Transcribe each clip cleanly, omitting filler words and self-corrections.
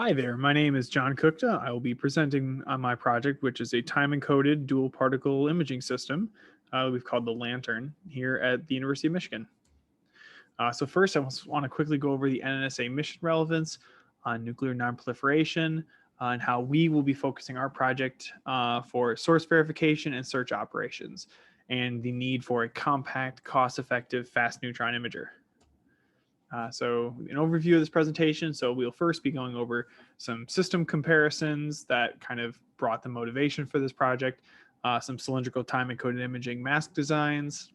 Hi there, my name is John Kuchta. I will be presenting on my project, which is a time-encoded dual particle imaging system we've called the Lantern here at the University of Michigan. So first, I want to quickly go over the NNSA mission relevance on nuclear nonproliferation and how we will be focusing our project for source verification and search operations, and the need for a compact, cost-effective, fast neutron imager. So an overview of this presentation. So we'll first be going over some system comparisons that kind of brought the motivation for this project, some cylindrical time-encoded imaging mask designs,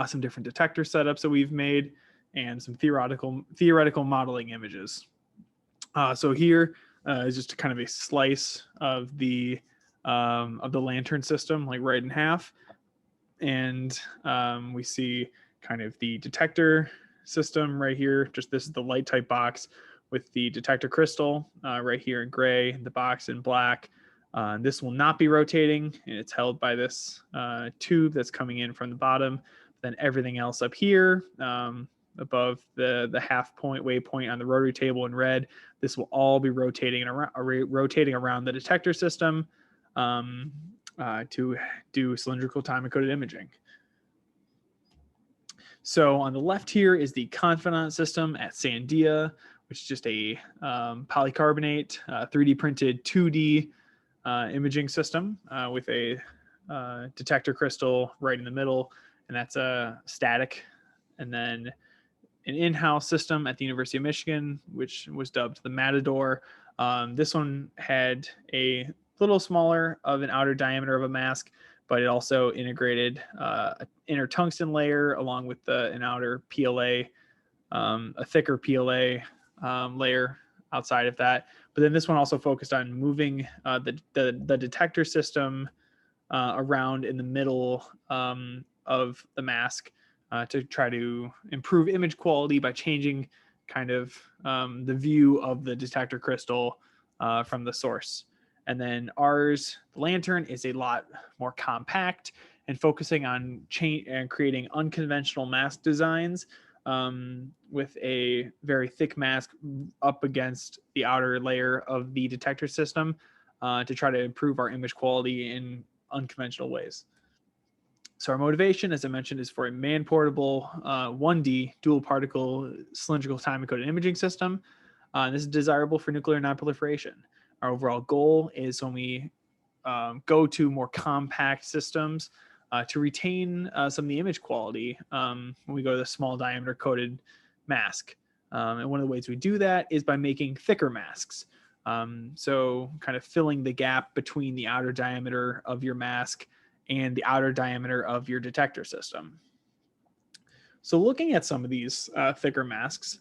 some different detector setups that we've made, and some theoretical modeling images. So here is just kind of a slice of the Lantern system, like right in half, and we see kind of the detector system right here. Just this is the light type box with the detector crystal right here in gray, the box in black. This will not be rotating, and it's held by this tube that's coming in from the bottom. Then everything else up here above the half point waypoint on the rotary table in red, this will all be rotating around the detector system to do cylindrical time encoded imaging. So on the left here is the Confidant system at Sandia, which is just a polycarbonate 3D printed 2D imaging system with a detector crystal right in the middle, and that's static. And then an in-house system at the University of Michigan, which was dubbed the Matador. This one had a little smaller of an outer diameter of a mask, but it also integrated an inner tungsten layer along with an outer PLA, a thicker PLA layer outside of that. But then this one also focused on moving the detector system around in the middle of the mask to try to improve image quality by changing kind of the view of the detector crystal from the source. And then ours, the Lantern, is a lot more compact and focusing on creating unconventional mask designs with a very thick mask up against the outer layer of the detector system to try to improve our image quality in unconventional ways. So our motivation, as I mentioned, is for a man-portable 1D dual particle cylindrical time-encoded imaging system. This is desirable for nuclear nonproliferation. Our overall goal is when we go to more compact systems to retain some of the image quality when we go to the small diameter coated mask. And one of the ways we do that is by making thicker masks. So kind of filling the gap between the outer diameter of your mask and the outer diameter of your detector system. So looking at some of these thicker masks,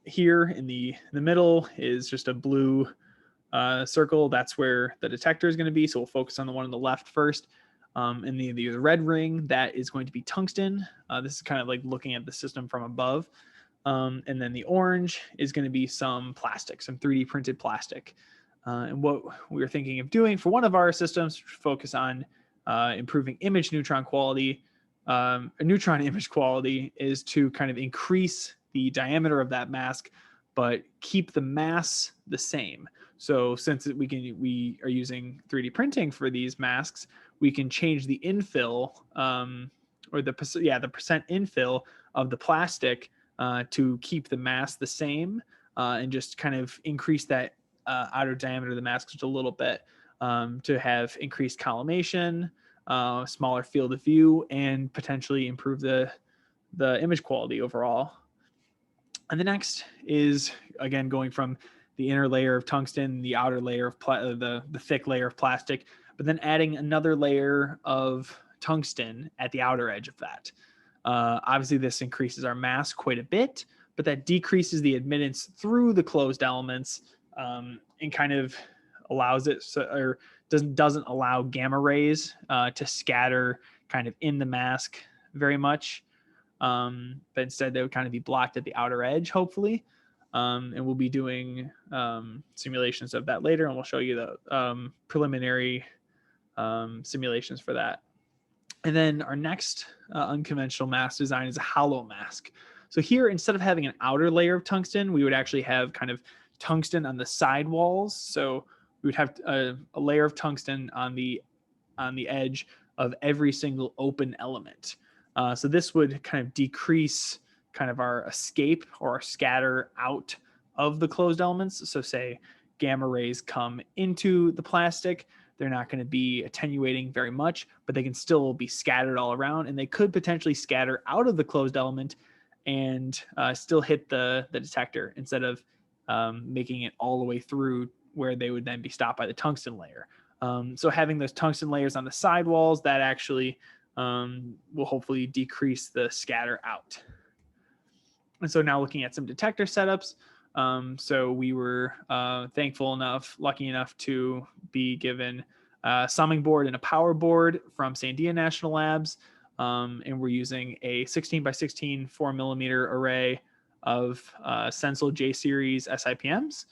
here in the middle is just a blue circle. That's where the detector is going to be. So we'll focus on the one on the left first. And the red ring, that is going to be tungsten. This is kind of like looking at the system from above. And then the orange is going to be some plastic, some 3D printed plastic. And what we were thinking of doing for one of our systems, focus on improving image neutron quality, neutron image quality, is to kind of increase the diameter of that mask, but keep the mass the same. So since we are using 3D printing for these masks, we can change the infill or the percent infill of the plastic to keep the mass the same and just kind of increase that outer diameter of the mask just a little bit to have increased collimation, smaller field of view, and potentially improve the image quality overall. And the next is, again, going from the inner layer of tungsten, the outer layer of the thick layer of plastic, but then adding another layer of tungsten at the outer edge of that. Obviously, this increases our mass quite a bit, but that decreases the admittance through the closed elements and kind of allows it, or doesn't allow gamma rays to scatter kind of in the mask very much. But instead they would kind of be blocked at the outer edge, hopefully. And we'll be doing simulations of that later, and we'll show you the preliminary simulations for that. And then our next unconventional mask design is a hollow mask. So here, instead of having an outer layer of tungsten, we would actually have kind of tungsten on the side walls. So we would have a layer of tungsten on the edge of every single open element. So this would kind of decrease kind of our escape or our scatter out of the closed elements. So say gamma rays come into the plastic, they're not going to be attenuating very much, but they can still be scattered all around, and they could potentially scatter out of the closed element and still hit the detector instead of making it all the way through where they would then be stopped by the tungsten layer. So having those tungsten layers on the sidewalls, that actually will hopefully decrease the scatter out. And so now looking at some detector setups. So we were lucky enough to be given a summing board and a power board from Sandia National Labs. And we're using a 16 by 16 4mm array of Sensel J series SIPMs.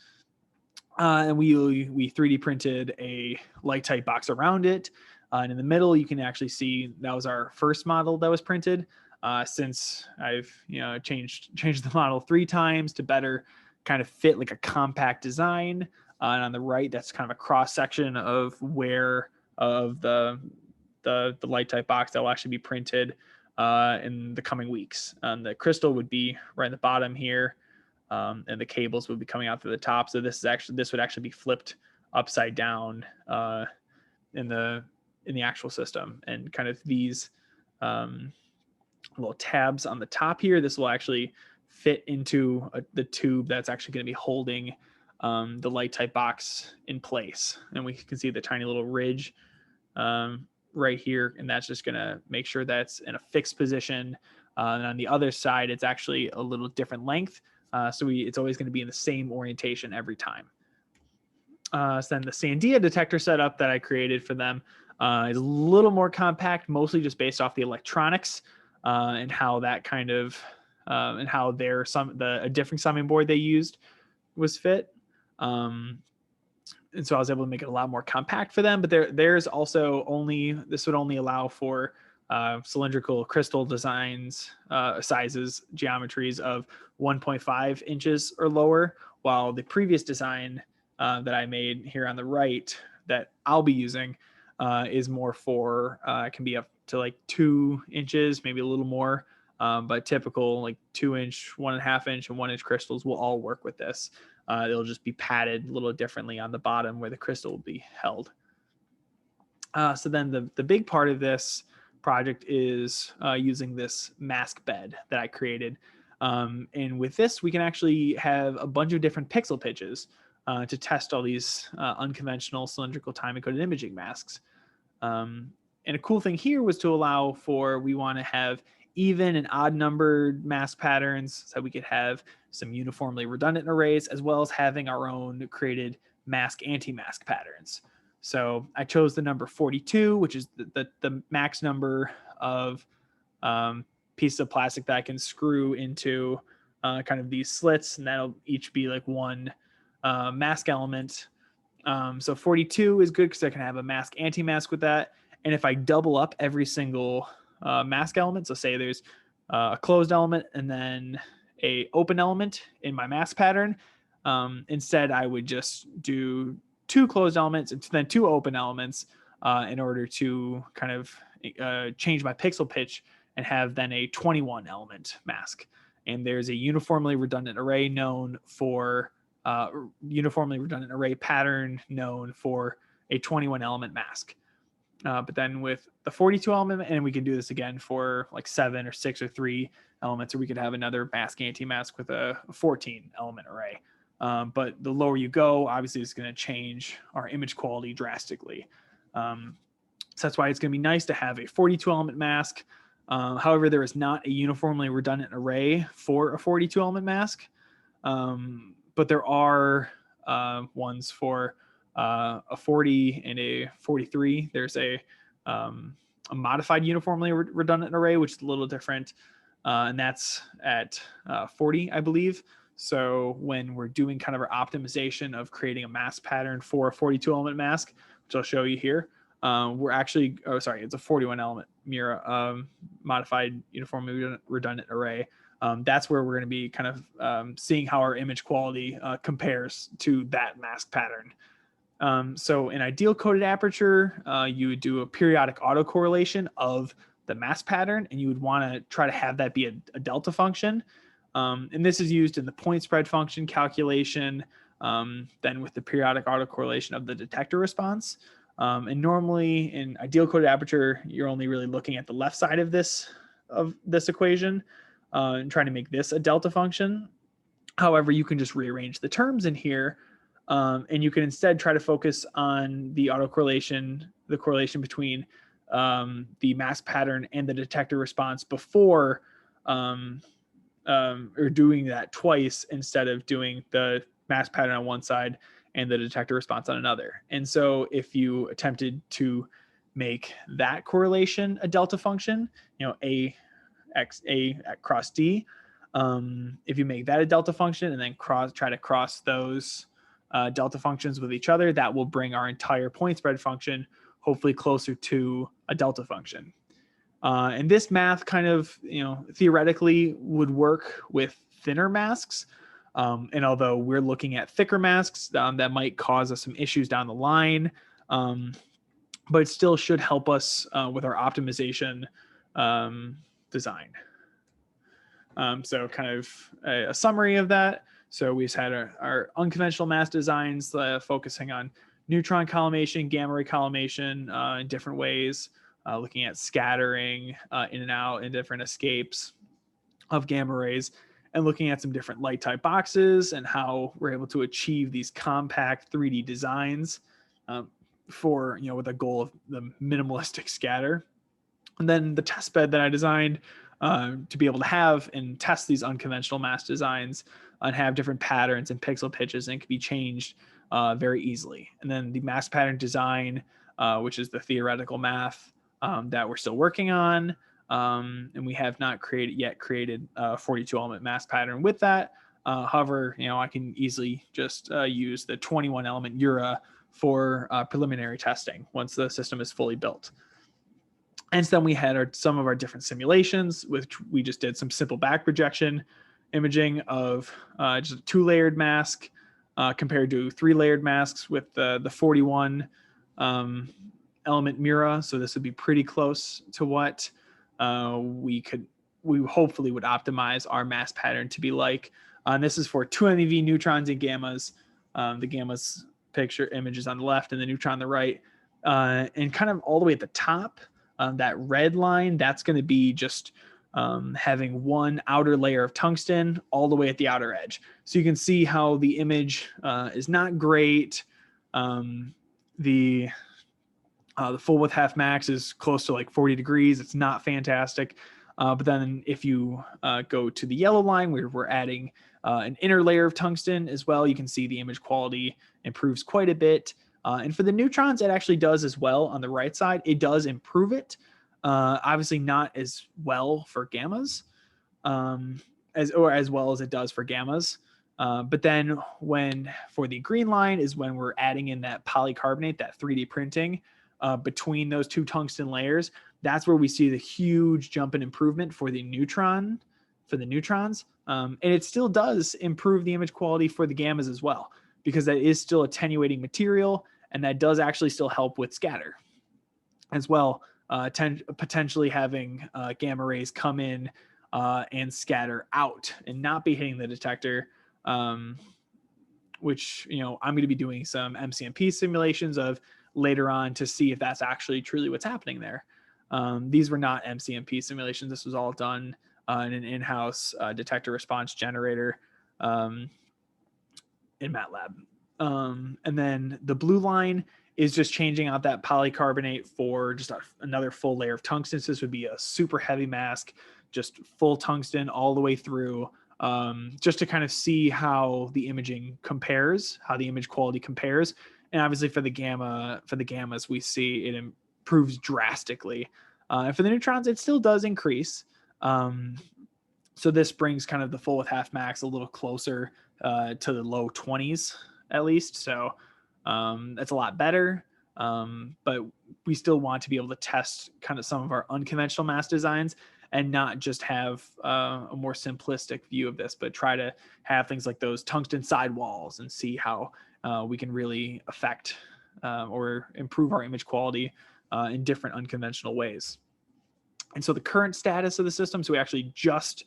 And we 3D printed a light type box around it. And in the middle, you can actually see that was our first model that was printed. Since I've changed the model 3 times to better kind of fit like a compact design. And on the right, that's kind of a cross section of where of the light type box that will actually be printed in the coming weeks. The crystal would be right in the bottom here. And the cables would be coming out through the top. So this would actually be flipped upside down in the actual system, and kind of these little tabs on the top here. This will actually fit into the tube that's actually going to be holding the light type box in place. And we can see the tiny little ridge right here, and that's just going to make sure that's in a fixed position. And on the other side, it's actually a little different length. So it's always going to be in the same orientation every time. So then the Sandia detector setup that I created for them is a little more compact, mostly just based off the electronics and how that kind of and how a different summing board they used was fit. And so I was able to make it a lot more compact for them. But there's also this would only allow for cylindrical crystal designs, sizes, geometries of 1.5 inches or lower, while the previous design that I made here on the right that I'll be using is more for can be up to like 2 inches, maybe a little more. But typical like 2-inch, 1.5 inch, and 1-inch crystals will all work with this. It'll just be padded a little differently on the bottom where the crystal will be held. So then the big part of this project is using this mask bed that I created. And with this, we can actually have a bunch of different pixel pitches to test all these unconventional cylindrical time-encoded imaging masks. And a cool thing here was to allow for, we want to have even and odd numbered mask patterns so we could have some uniformly redundant arrays, as well as having our own created mask anti-mask patterns. So I chose the number 42, which is the max number of pieces of plastic that I can screw into kind of these slits, and that'll each be like one mask element. So 42 is good because I can have a mask anti-mask with that. And if I double up every single mask element, so say there's a closed element and then a open element in my mask pattern, instead I would just do 2 closed elements and then 2 open elements in order to kind of change my pixel pitch and have then a 21 element mask. And there's a uniformly redundant array known for uniformly redundant array pattern known for a 21 element mask. But then with the 42 element, and we can do this again for like 7 or 6 or 3 elements, or we could have another mask anti-mask with a 14 element array. But the lower you go, obviously it's going to change our image quality drastically. So that's why it's going to be nice to have a 42 element mask. However, there is not a uniformly redundant array for a 42 element mask. But there are ones for a 40 and a 43. There's a modified uniformly redundant array, which is a little different. And that's at 40, I believe. So when we're doing kind of our optimization of creating a mask pattern for a 42 element mask, which I'll show you here, we're actually, it's a 41 element Mira modified uniformly redundant array. that's where we're going to be kind of seeing how our image quality compares to that mask pattern. So in ideal coded aperture, you would do a periodic autocorrelation of the mask pattern, and you would want to try to have that be a delta function. And this is used in the point spread function calculation, then with the periodic autocorrelation of the detector response. And normally in ideal coded aperture, you're only really looking at the left side of this equation and trying to make this a delta function. However, you can just rearrange the terms in here, and you can instead try to focus on the autocorrelation, the correlation between the mask pattern and the detector response before, or doing that twice instead of doing the mask pattern on one side and the detector response on another. And so if you attempted to make that correlation a delta function, A cross D, if you make that a delta function and then try to cross those delta functions with each other, that will bring our entire point spread function hopefully closer to a delta function. And this math kind of, theoretically would work with thinner masks. And although we're looking at thicker masks, that might cause us some issues down the line, but it still should help us with our optimization design. So kind of a summary of that. So we've had our unconventional mask designs focusing on neutron collimation, gamma ray collimation in different ways, looking at scattering in and out and different escapes of gamma rays, and looking at some different light type boxes and how we're able to achieve these compact 3D designs for, with a goal of the minimalistic scatter. And then the test bed that I designed to be able to have and test these unconventional mask designs and have different patterns and pixel pitches, and it can be changed very easily. And then the mask pattern design, which is the theoretical math that we're still working on. And we have not created a 42 element mask pattern with that. However, I can easily just use the 21 element URA for preliminary testing once the system is fully built. And so then we had some of our different simulations, which we just did some simple back projection imaging of just a 2-layered mask compared to 3-layered masks with the 41 element Mura. So this would be pretty close to what we hopefully would optimize our mask pattern to be like. And this is for 2 MeV neutrons and gammas. The gammas picture images on the left and the neutron on the right. And kind of all the way at the top, that red line, that's going to be just having one outer layer of tungsten all the way at the outer edge. So you can see how the image is not great. The full width half max is close to like 40 degrees. It's not fantastic. But then if you go to the yellow line, where we're adding an inner layer of tungsten as well, you can see the image quality improves quite a bit. And for the neutrons, it actually does as well on the right side. It does improve it. Obviously not as well for gammas, as well as it does for gammas. But then for the green line is when we're adding in that polycarbonate, that 3D printing between those 2 tungsten layers. That's where we see the huge jump in improvement for the neutrons. And it still does improve the image quality for the gammas as well, because that is still attenuating material, and that does actually still help with scatter as well, potentially having gamma rays come in and scatter out and not be hitting the detector, which, I'm going to be doing some MCMP simulations of later on to see if that's actually truly what's happening there. These were not MCMP simulations. This was all done in an in-house detector response generator in MATLAB. And then the blue line is just changing out that polycarbonate for just another full layer of tungsten. So this would be a super heavy mask, just full tungsten all the way through, just to kind of see how the imaging compares, how the image quality compares. And obviously for the gammas, we see it improves drastically. And for the neutrons, it still does increase. So this brings kind of the full width half max a little closer to the low 20s at least. So that's a lot better. But we still want to be able to test kind of some of our unconventional mask designs. and not just have a more simplistic view of this, but try to have things like those tungsten sidewalls and see how we can really affect or improve our image quality in different unconventional ways. And so the current status of the system, so we actually just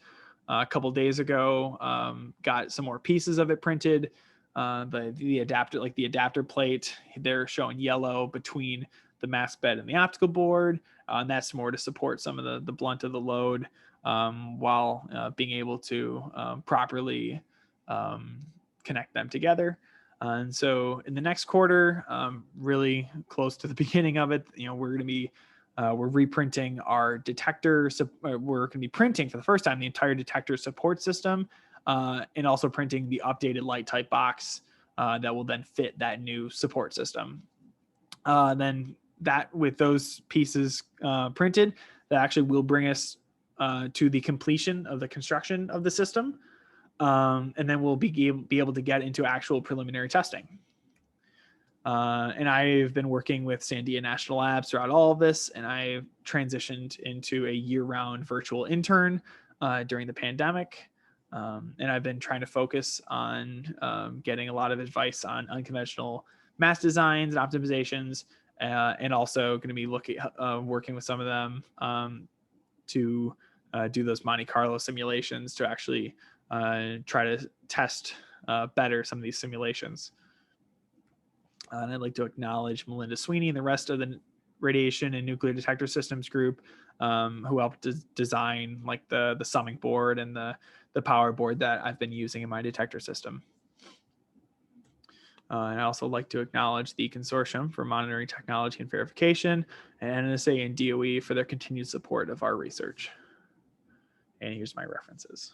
a couple days ago got some more pieces of it printed. The adapter, like the adapter plate, they're showing yellow between the mask bed and the optical board, and that's more to support some of the blunt of the load while being able to properly connect them together. And so in the next quarter, really close to the beginning of it, we're going to be we're reprinting our detector. We're going to be printing for the first time the entire detector support system, and also printing the updated light type box that will then fit that new support system. Then that, with those pieces printed, that actually will bring us to the completion of the construction of the system, and then we'll be able to get into actual preliminary testing. And I've been working with Sandia National Labs throughout all of this, and I transitioned into a year-round virtual intern during the pandemic. And I've been trying to focus on getting a lot of advice on unconventional mask designs and optimizations, and also going to be working with some of them to do those Monte Carlo simulations to actually try to test better some of these simulations. And I'd like to acknowledge Melinda Sweeney and the rest of the Radiation and Nuclear Detector Systems group who helped design like the summing board and the power board that I've been using in my detector system. And I also like to acknowledge the Consortium for Monitoring Technology and Verification, and NSA and DOE for their continued support of our research. And here's my references.